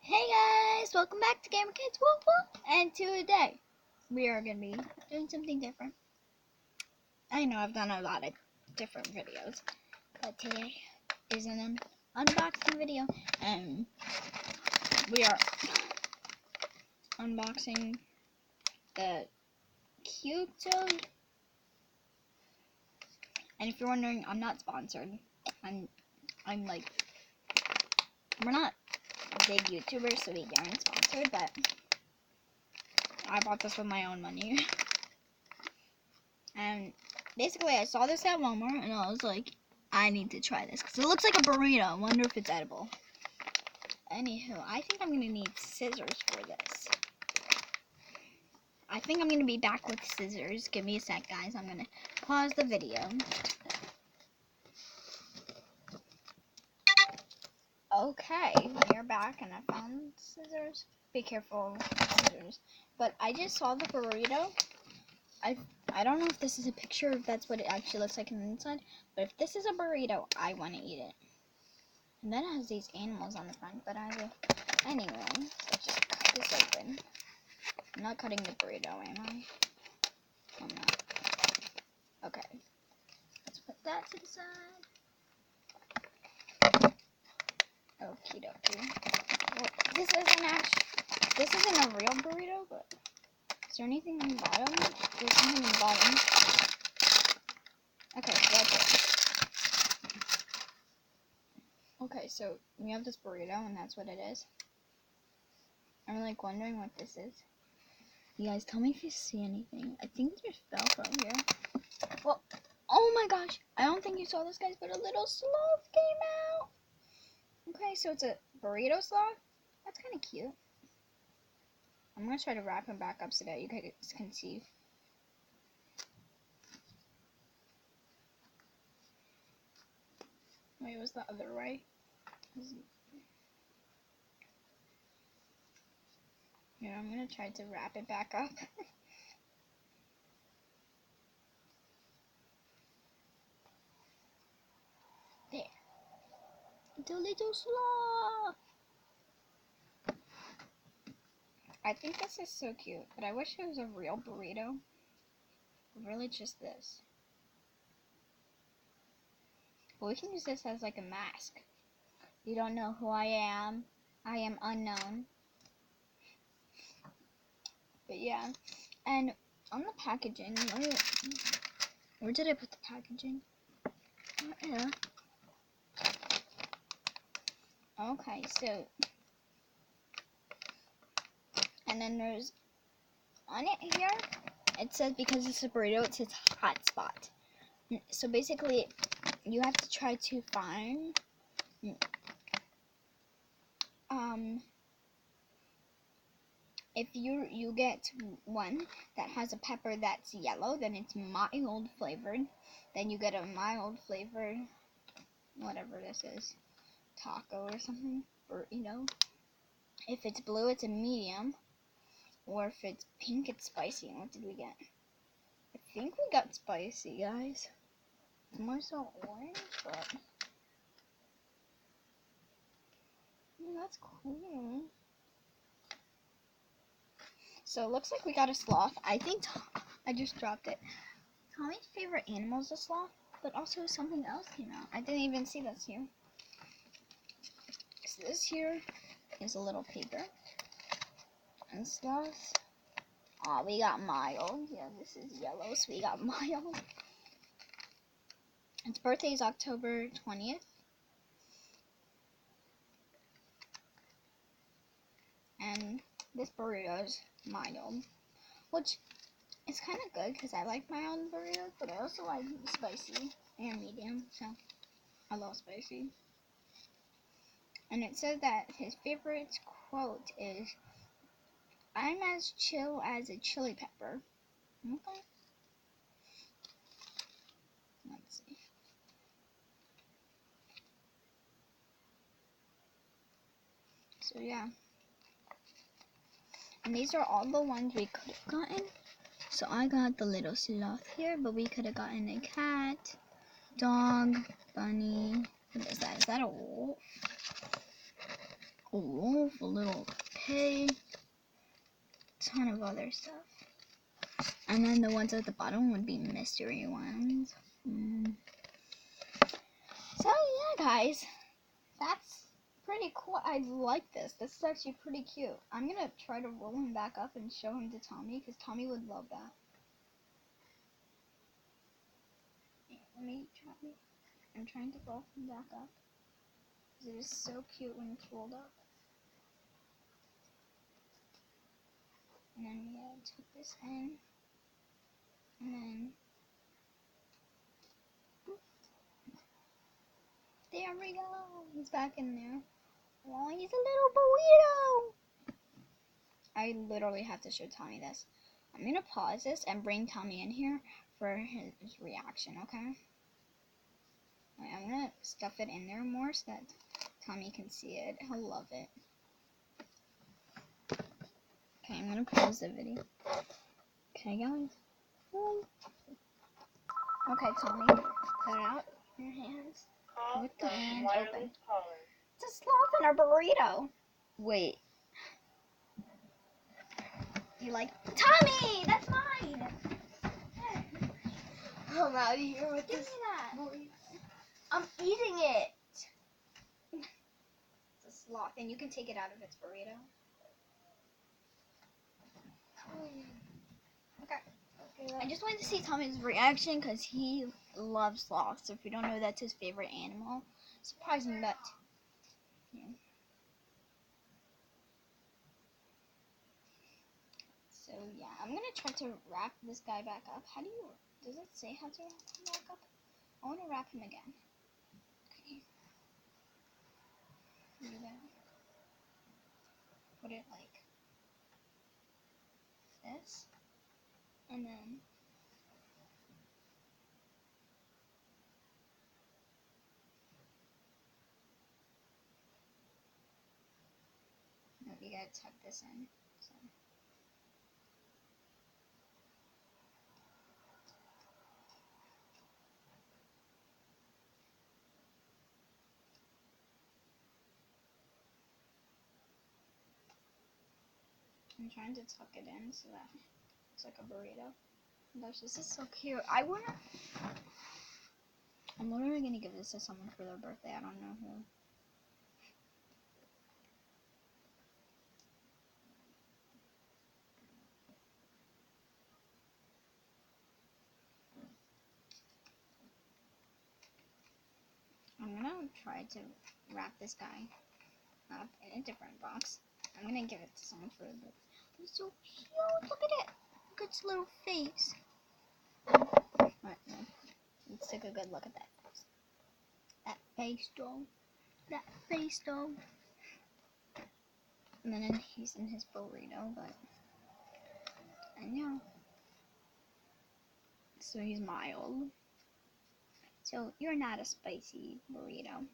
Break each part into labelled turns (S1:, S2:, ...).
S1: Hey guys, welcome back to Gamer Kids Whoop Whoop. And today we are gonna be doing something different. I know I've done a lot of different videos, but today is an unboxing video, and we are unboxing the Kyoto. And if you're wondering, I'm not sponsored. I'm like, we're not big YouTubers, so we aren't sponsored, but I bought this with my own money. And basically, I saw this at Walmart, and I was like, I need to try this, because it looks like a burrito. I wonder if it's edible. Anywho, I think I'm going to need scissors for this. I think I'm going to be back with scissors. Give me a sec, guys. I'm going to pause the video. Okay, we are back, and I found scissors. Be careful with scissors. But I just saw the burrito. I don't know if this is a picture, if that's what it actually looks like on the inside, but if this is a burrito, I want to eat it. And then it has these animals on the front, but I will. Anyway, let's just cut this open. I'm not cutting the burrito, am I? I'm not. Okay. Let's put that to the side. Okie dokie. Well, this isn't a real burrito, but is there anything on the bottom? There's something on the bottom. Okay, so that's it. Okay, so we have this burrito, and that's what it is. I'm like wondering what this is. You guys, tell me if you see anything. I think there's Velcro here. Well, oh my gosh. I don't think you saw this, guys, but a little sloth came out. Okay, so it's a burrito sloth. That's kind of cute. I'm going to try to wrap him back up so that you guys can see. Wait, it was the other way. Here, I'm going to try to wrap it back up. There. The little sloth. I think this is so cute, but I wish it was a real burrito. Really just this. But we can use this as like a mask. You don't know who I am. I am unknown. But yeah. And on the packaging, where did I put the packaging? Yeah. Okay, so, and then there's, on it here, it says because it's a burrito, it says hot spot. So basically, you have to try to find, if you get one that has a pepper that's yellow, then it's mild flavored. Then you get a mild flavored, whatever this is, taco or something, burrito. If it's blue, it's a medium. Or if it's pink, it's spicy. And what did we get? I think we got spicy, guys. It's more so orange, but that's cool. So it looks like we got a sloth. I think I just dropped it. Tommy's favorite animal is a sloth, but also something else came out. I didn't even see this here. So this here is a little paper. And sloth. Oh, we got mild. Yeah, this is yellow, so we got mild. Its birthday is October 20th. And this burrito is mild, which is kind of good because I like mild burritos, but I also like spicy and medium, so I love spicy. And it says that his favorite quote is, "I'm as chill as a chili pepper." Okay. Let's see. So yeah. And these are all the ones we could have gotten. So I got the little sloth here, but we could have gotten a cat, dog, bunny. What is that? Is that a wolf? a wolf, a little pig, ton of other stuff. And then the ones at the bottom would be mystery ones. So yeah, guys, that's pretty cool. I like this. This is actually pretty cute. I'm gonna try to roll him back up and show him to Tommy, because Tommy would love that. Let me try. I'm trying to roll him back up. It is so cute when it's rolled up. And then we gotta tuck this in. And then there we go. He's back in there. Oh, he's a little burrito. I literally have to show Tommy this. I'm gonna pause this and bring Tommy in here for his reaction, okay? Right, I'm gonna stuff it in there more so that Tommy can see it. He'll love it. Okay, I'm gonna pause the video. Okay, guys. Okay, Tommy, put it out in your hands. With the hand open. It's a sloth and a burrito. Wait. You like Tommy? That's mine.
S2: I'm out of here with
S1: Give
S2: this.
S1: me that.
S2: I'm eating it.
S1: It's a sloth, and you can take it out of its burrito. Okay. I just wanted to see Tommy's reaction because he loves sloths. So if you don't know, that's his favorite animal. Surprising, but yeah. So yeah, I'm gonna try to wrap this guy back up. Does it say how to wrap him back up? I want to wrap him again. Okay. Do that. Put it like this, and then you gotta tuck this in. So. I'm trying to tuck it in so that it's like a burrito. Oh gosh, this is so cute. I'm literally gonna give this to someone for their birthday. I don't know who. I'm gonna try to wrap this guy up in a different box. I'm gonna give it to someone for their birthday. He's so cute. Look at it. Look at its little face. Alright, let's take a good look at that face. That face, though. That face, though. And then he's in his burrito, but I know. So he's mild. So you're not a spicy burrito.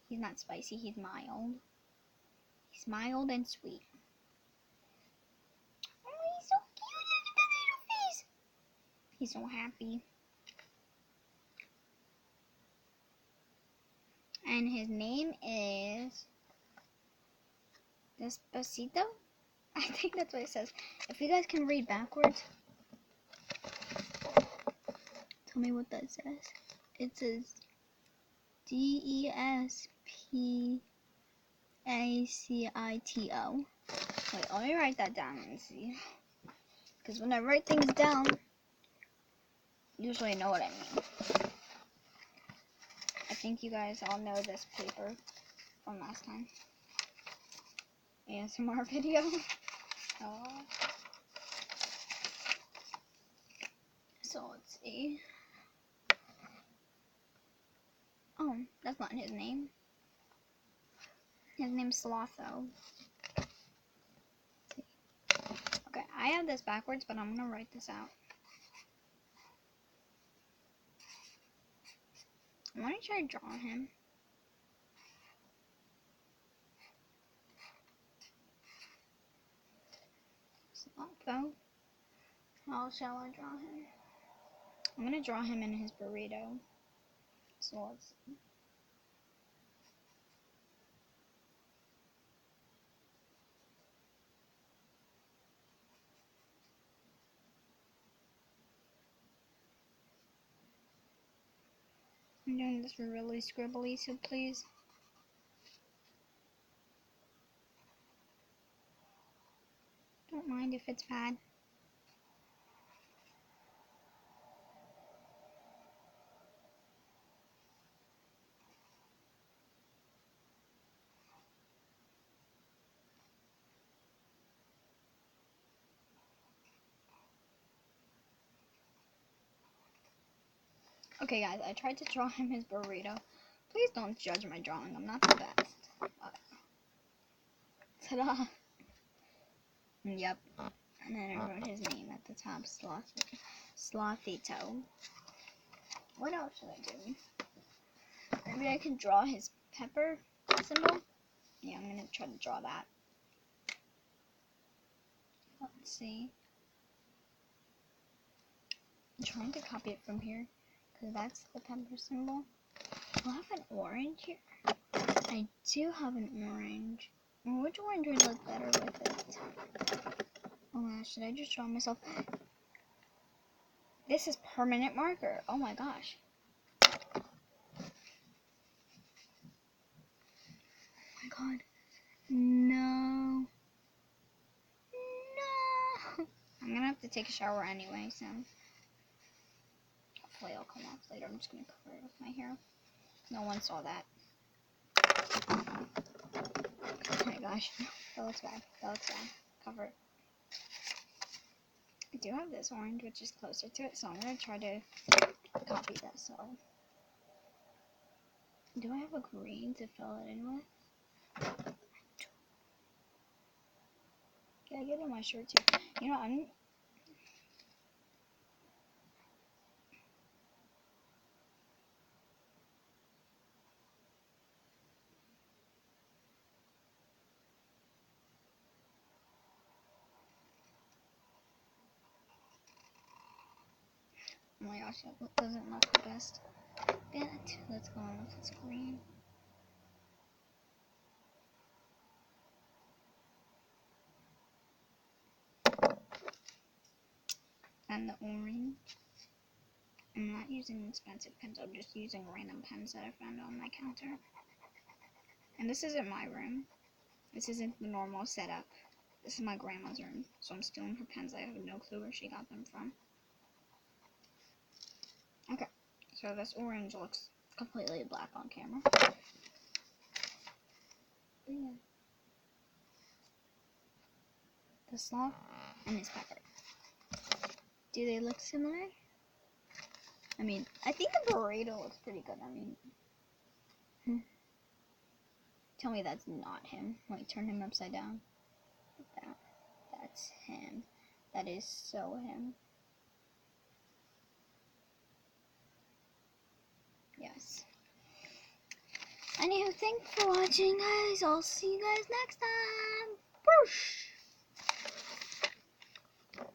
S1: He's not spicy, he's mild. He's mild and sweet. Oh, he's so cute. Look at that little face. He's so happy. And his name is Despacito? I think that's what it says. If you guys can read backwards, tell me what that says. It says Despacito. Wait, let me write that down and see. Because when I write things down, usually I know what I mean. I think you guys all know this paper from last time. ASMR video. Oh. So let's see. Oh, that's not his name. His name's Slotho. Okay, I have this backwards, but I'm gonna write this out. I'm gonna try to draw him. Slotho. How shall I draw him? I'm gonna draw him in his burrito. So let's see. I'm doing this really scribbly, so please. Don't mind if it's bad. Okay, guys, I tried to draw him his burrito. Please don't judge my drawing. I'm not the best. Ta-da! Yep. And then I wrote his name at the top, Slothito. What else should I do? Maybe I can draw his pepper symbol. Yeah, I'm gonna try to draw that. Let's see. I'm trying to copy it from here, because that's the pepper symbol. Do I have an orange here? I do have an orange. Which orange would look better with it? Oh my gosh, should I just draw myself? This is permanent marker. Oh my gosh. Oh my god. No. No. I'm gonna have to take a shower anyway, so hopefully it'll come off later. I'm just gonna cover it with my hair. No one saw that. Oh my gosh. That looks bad. That looks bad. Cover it. I do have this orange, which is closer to it, so I'm gonna try to copy this. So, do I have a green to fill it in with? Can I get in my shirt too? You know, oh my gosh, that doesn't look the best. But let's go on with this green. And the orange. I'm not using expensive pens, I'm just using random pens that I found on my counter. And this isn't my room. This isn't the normal setup. This is my grandma's room, so I'm stealing her pens. I have no clue where she got them from. Okay, so this orange looks completely black on camera. Yeah. The sloth and his pepper. Do they look similar? I mean, I think the burrito looks pretty good. I mean, tell me that's not him. Wait, turn him upside down. That's him. That is so him. Yes. Anywho, thanks for watching, guys. I'll see you guys next time. Boosh!